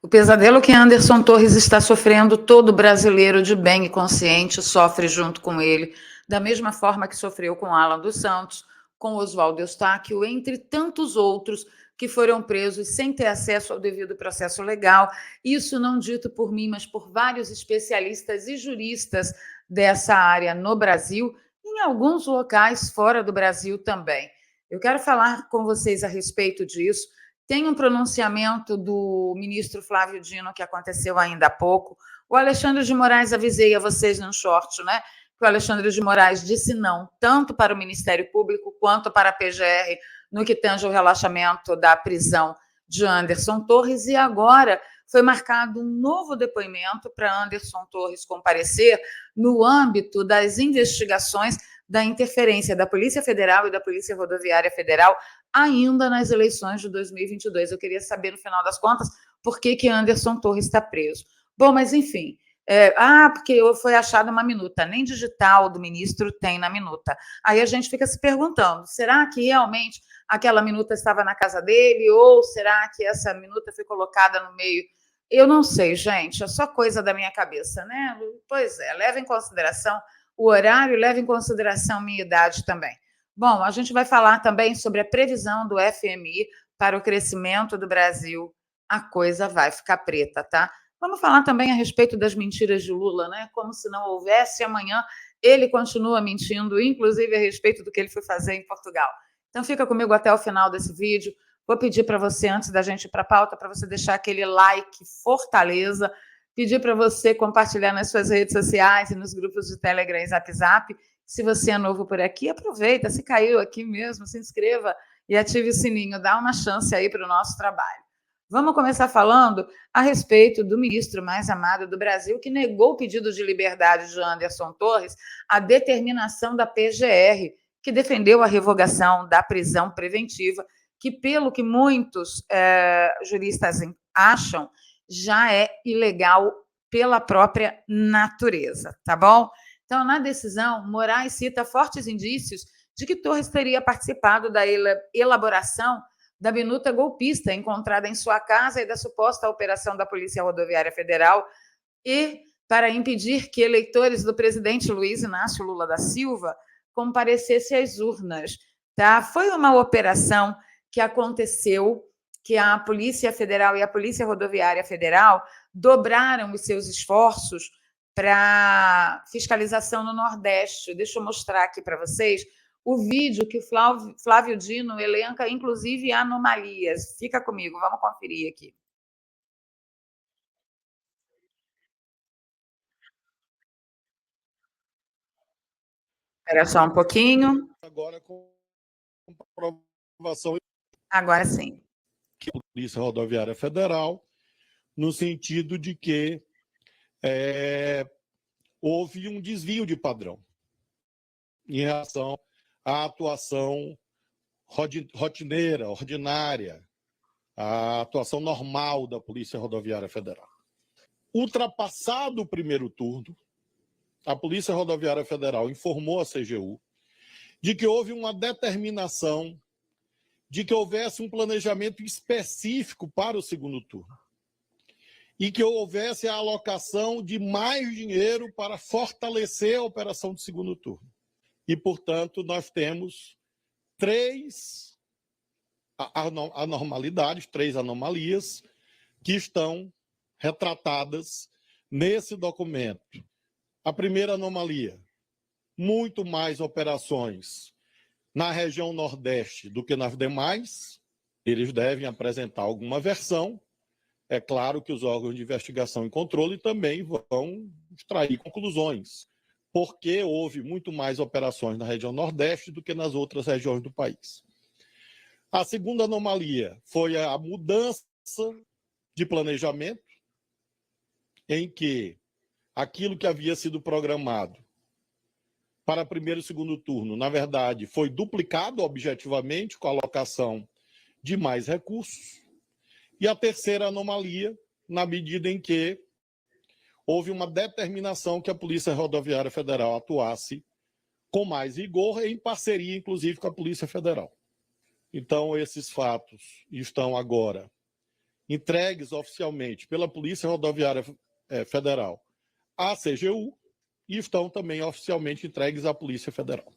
O pesadelo que Anderson Torres está sofrendo, todo brasileiro de bem e consciente sofre junto com ele, da mesma forma que sofreu com Alan dos Santos, com Oswaldo Eustáquio, entre tantos outros que foram presos sem ter acesso ao devido processo legal. Isso não dito por mim, mas por vários especialistas e juristas dessa área no Brasil, e em alguns locais fora do Brasil também. Eu quero falar com vocês a respeito disso. Tem um pronunciamento do ministro Flávio Dino que aconteceu ainda há pouco. O Alexandre de Moraes, avisei a vocês num short, né? Que o Alexandre de Moraes disse não, tanto para o Ministério Público quanto para a PGR, no que tange o relaxamento da prisão de Anderson Torres. E agora foi marcado um novo depoimento para Anderson Torres comparecer no âmbito das investigações da interferência da Polícia Federal e da Polícia Rodoviária Federal ainda nas eleições de 2022. Eu queria saber, no final das contas, por que Anderson Torres está preso. Bom, mas enfim, porque foi achada uma minuta, nem digital do ministro tem na minuta. Aí a gente fica se perguntando, será que realmente aquela minuta estava na casa dele ou será que essa minuta foi colocada no meio? Eu não sei, gente, é só coisa da minha cabeça, né? Pois é, leva em consideração o horário, leva em consideração minha idade também. Bom, a gente vai falar também sobre a previsão do FMI para o crescimento do Brasil. A coisa vai ficar preta, tá? Vamos falar também a respeito das mentiras de Lula, né? Como se não houvesse amanhã, ele continua mentindo, inclusive a respeito do que ele foi fazer em Portugal. Então fica comigo até o final desse vídeo. Vou pedir para você, antes da gente ir para a pauta, para você deixar aquele like fortaleza, pedir para você compartilhar nas suas redes sociais e nos grupos de Telegram e Zap Zap. Se você é novo por aqui, aproveita, se caiu aqui mesmo, se inscreva e ative o sininho, dá uma chance aí para o nosso trabalho. Vamos começar falando a respeito do ministro mais amado do Brasil, que negou o pedido de liberdade de Anderson Torres, a determinação da PGR, que defendeu a revogação da prisão preventiva, que, pelo que muitos juristas acham, já é ilegal pela própria natureza, tá bom? Então, na decisão, Moraes cita fortes indícios de que Torres teria participado da elaboração da minuta golpista encontrada em sua casa e da suposta operação da Polícia Rodoviária Federal e para impedir que eleitores do presidente Luiz Inácio Lula da Silva comparecessem às urnas. Tá? Foi uma operação que aconteceu, que a Polícia Federal e a Polícia Rodoviária Federal dobraram os seus esforços para fiscalização no Nordeste. Deixa eu mostrar aqui para vocês o vídeo que o Flávio Dino elenca, inclusive, anomalias. Fica comigo, vamos conferir aqui. Espera só um pouquinho. Agora com comprovação. Agora sim. Que a Polícia Rodoviária Federal, no sentido de que houve um desvio de padrão em relação à atuação rotineira, ordinária, a atuação normal da Polícia Rodoviária Federal. Ultrapassado o primeiro turno, a Polícia Rodoviária Federal informou à CGU de que houve uma determinação de que houvesse um planejamento específico para o segundo turno e que houvesse a alocação de mais dinheiro para fortalecer a operação do segundo turno. E, portanto, nós temos três anormalidades, três anomalias que estão retratadas nesse documento. A primeira anomalia, muito mais operações na região Nordeste do que nas demais. Eles devem apresentar alguma versão. É claro que os órgãos de investigação e controle também vão extrair conclusões, porque houve muito mais operações na região Nordeste do que nas outras regiões do país. A segunda anomalia foi a mudança de planejamento, em que aquilo que havia sido programado para primeiro e segundo turno, na verdade, foi duplicado objetivamente com a alocação de mais recursos. E a terceira anomalia, na medida em que houve uma determinação que a Polícia Rodoviária Federal atuasse com mais rigor, em parceria, inclusive, com a Polícia Federal. Então, esses fatos estão agora entregues oficialmente pela Polícia Rodoviária Federal à CGU e estão também oficialmente entregues à Polícia Federal.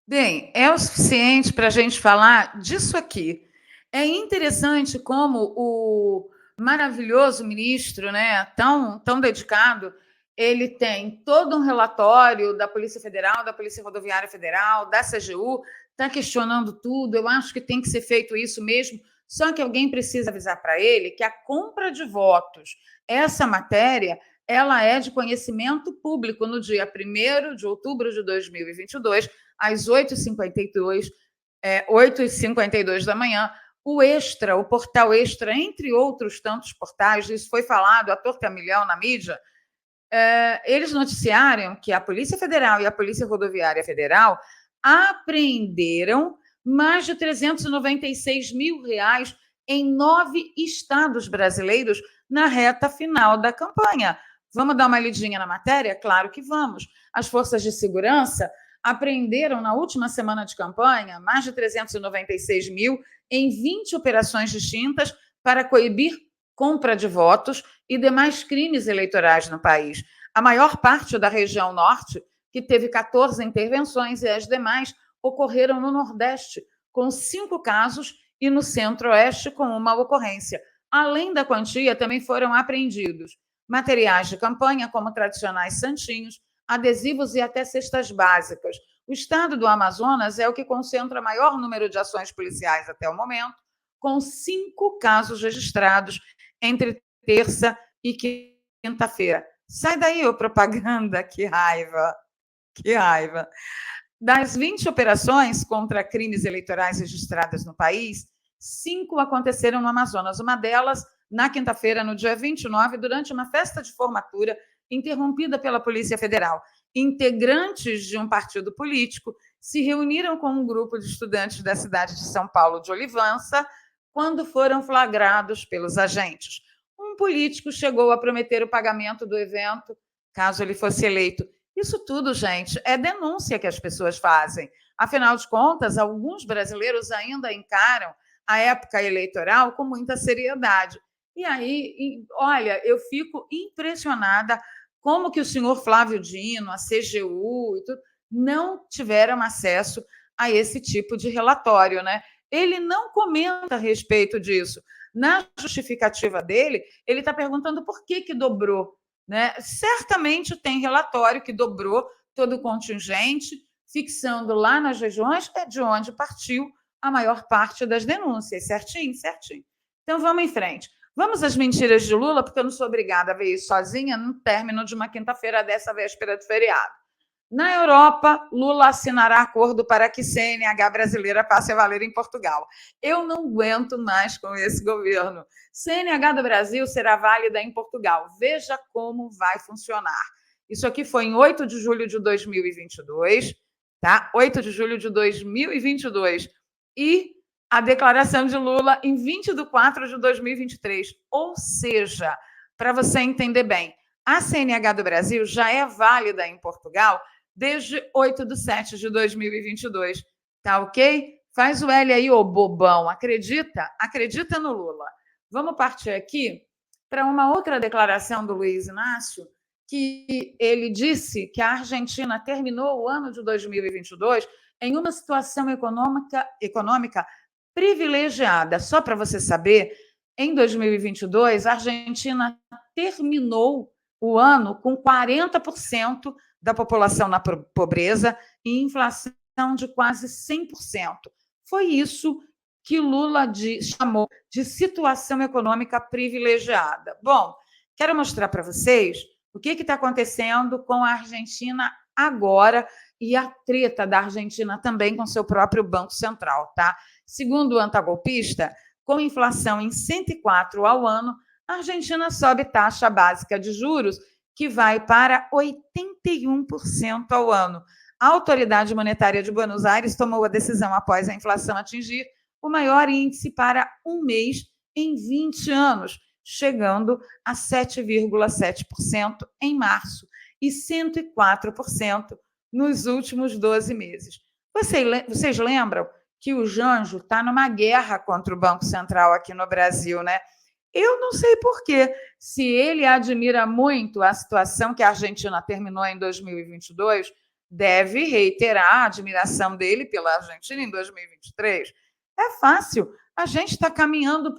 Bem, é o suficiente para a gente falar disso aqui. É interessante como o maravilhoso ministro, né, tão dedicado, ele tem todo um relatório da Polícia Federal, da Polícia Rodoviária Federal, da CGU, está questionando tudo. Eu acho que tem que ser feito isso mesmo, só que alguém precisa avisar para ele que a compra de votos, essa matéria, ela é de conhecimento público no dia 1º de outubro de 2022, às 8h52 da manhã, o Extra, o portal Extra, entre outros tantos portais, isso foi falado à torta e a milhão na mídia, eles noticiaram que a Polícia Federal e a Polícia Rodoviária Federal apreenderam mais de R$396 mil em 9 estados brasileiros na reta final da campanha. Vamos dar uma lidinha na matéria? Claro que vamos. As forças de segurança apreenderam na última semana de campanha mais de 396 mil em 20 operações distintas para coibir compra de votos e demais crimes eleitorais no país. A maior parte da região norte, que teve 14 intervenções, e as demais ocorreram no Nordeste, com 5 casos, e no Centro-Oeste, com uma ocorrência. Além da quantia, também foram apreendidos materiais de campanha, como tradicionais santinhos, adesivos e até cestas básicas. O estado do Amazonas é o que concentra maior número de ações policiais até o momento, com 5 casos registrados entre terça e quinta-feira. Sai daí, ô propaganda, que raiva, que raiva. Das 20 operações contra crimes eleitorais registradas no país, 5 aconteceram no Amazonas. Uma delas, na quinta-feira, no dia 29, durante uma festa de formatura interrompida pela Polícia Federal. Integrantes de um partido político se reuniram com um grupo de estudantes da cidade de São Paulo de Olivança quando foram flagrados pelos agentes. Um político chegou a prometer o pagamento do evento caso ele fosse eleito. Isso tudo, gente, é denúncia que as pessoas fazem. Afinal de contas, alguns brasileiros ainda encaram a época eleitoral com muita seriedade. E aí, olha, eu fico impressionada como que o senhor Flávio Dino, a CGU e tudo, não tiveram acesso a esse tipo de relatório, né? Ele não comenta a respeito disso. Na justificativa dele, ele está perguntando por que dobrou, né? Certamente tem relatório que dobrou todo o contingente, fixando lá nas regiões de onde partiu a maior parte das denúncias, certinho, certinho. Então, vamos em frente. Vamos às mentiras de Lula, porque eu não sou obrigada a ver isso sozinha no término de uma quinta-feira dessa véspera de feriado. Na Europa, Lula assinará acordo para que CNH brasileira passe a valer em Portugal. Eu não aguento mais com esse governo. CNH do Brasil será válida em Portugal. Veja como vai funcionar. Isso aqui foi em 8 de julho de 2022, tá? 8 de julho de 2022. E a declaração de Lula em 20 de 4 de 2023. Ou seja, para você entender bem, a CNH do Brasil já é válida em Portugal desde 8 de 7 de 2022. Tá ok? Faz o L aí, ô bobão. Acredita? Acredita no Lula. Vamos partir aqui para uma outra declaração do Luiz Inácio, que ele disse que a Argentina terminou o ano de 2022 em uma situação econômica privilegiada. Só para você saber, em 2022, a Argentina terminou o ano com 40% da população na pobreza e inflação de quase 100%. Foi isso que Lula chamou de situação econômica privilegiada. Bom, quero mostrar para vocês o que está acontecendo com a Argentina agora e a treta da Argentina também com seu próprio Banco Central, tá? Segundo o antagolpista, com inflação em 104 ao ano, a Argentina sobe taxa básica de juros, que vai para 81% ao ano. A Autoridade Monetária de Buenos Aires tomou a decisão após a inflação atingir o maior índice para um mês em 20 anos, chegando a 7,7% em março e 104% nos últimos 12 meses. Vocês lembram que o Janjo está numa guerra contra o Banco Central aqui no Brasil, né? Eu não sei por quê. Se ele admira muito a situação que a Argentina terminou em 2022, deve reiterar a admiração dele pela Argentina em 2023. É fácil. A gente está caminhando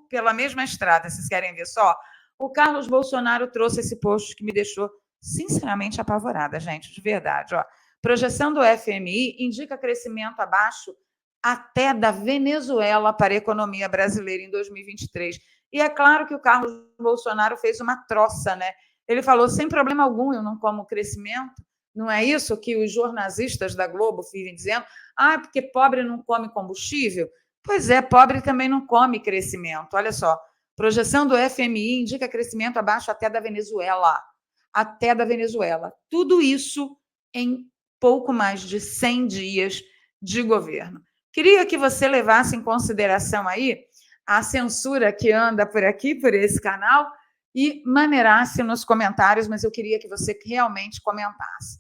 pela mesma estrada. Vocês querem ver só? O Carlos Bolsonaro trouxe esse post que me deixou sinceramente apavorada, gente, de verdade. Ó. Projeção do FMI indica crescimento abaixo até da Venezuela para a economia brasileira em 2023. E é claro que o Carlos Bolsonaro fez uma troça, né? Ele falou, sem problema algum, eu não como crescimento. Não é isso que os jornalistas da Globo vivem dizendo? Ah, porque pobre não come combustível? Pois é, pobre também não come crescimento. Olha só, projeção do FMI indica crescimento abaixo até da Venezuela. Até da Venezuela. Tudo isso em pouco mais de 100 dias de governo. Queria que você levasse em consideração aí a censura que anda por aqui, por esse canal, e maneirasse nos comentários, mas eu queria que você realmente comentasse.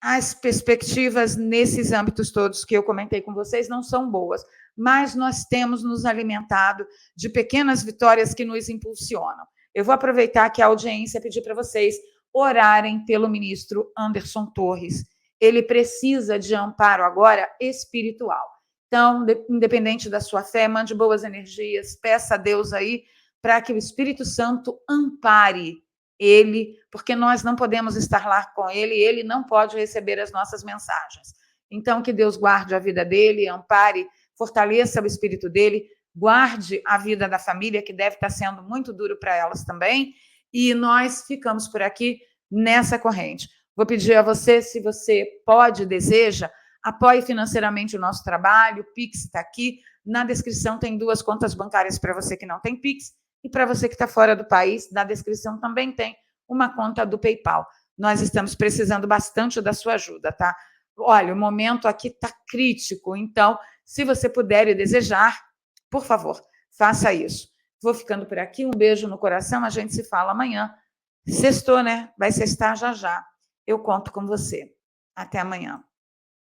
As perspectivas nesses âmbitos todos que eu comentei com vocês não são boas, mas nós temos nos alimentado de pequenas vitórias que nos impulsionam. Eu vou aproveitar que a audiência pedir para vocês orarem pelo ministro Anderson Torres. Ele precisa de amparo agora espiritual. Então, independente da sua fé, mande boas energias, peça a Deus aí para que o Espírito Santo ampare ele, porque nós não podemos estar lá com ele, ele não pode receber as nossas mensagens. Então, que Deus guarde a vida dele, ampare, fortaleça o espírito dele, guarde a vida da família, que deve estar sendo muito duro para elas também, e nós ficamos por aqui nessa corrente. Vou pedir a você, se você pode, deseja, apoie financeiramente o nosso trabalho, o Pix está aqui, na descrição tem 2 contas bancárias para você que não tem Pix, e para você que está fora do país, na descrição também tem uma conta do PayPal. Nós estamos precisando bastante da sua ajuda, tá? Olha, o momento aqui está crítico, então, se você puder e desejar, por favor, faça isso. Vou ficando por aqui, um beijo no coração, a gente se fala amanhã. Sextou, né? Vai sextar já já. Eu conto com você. Até amanhã.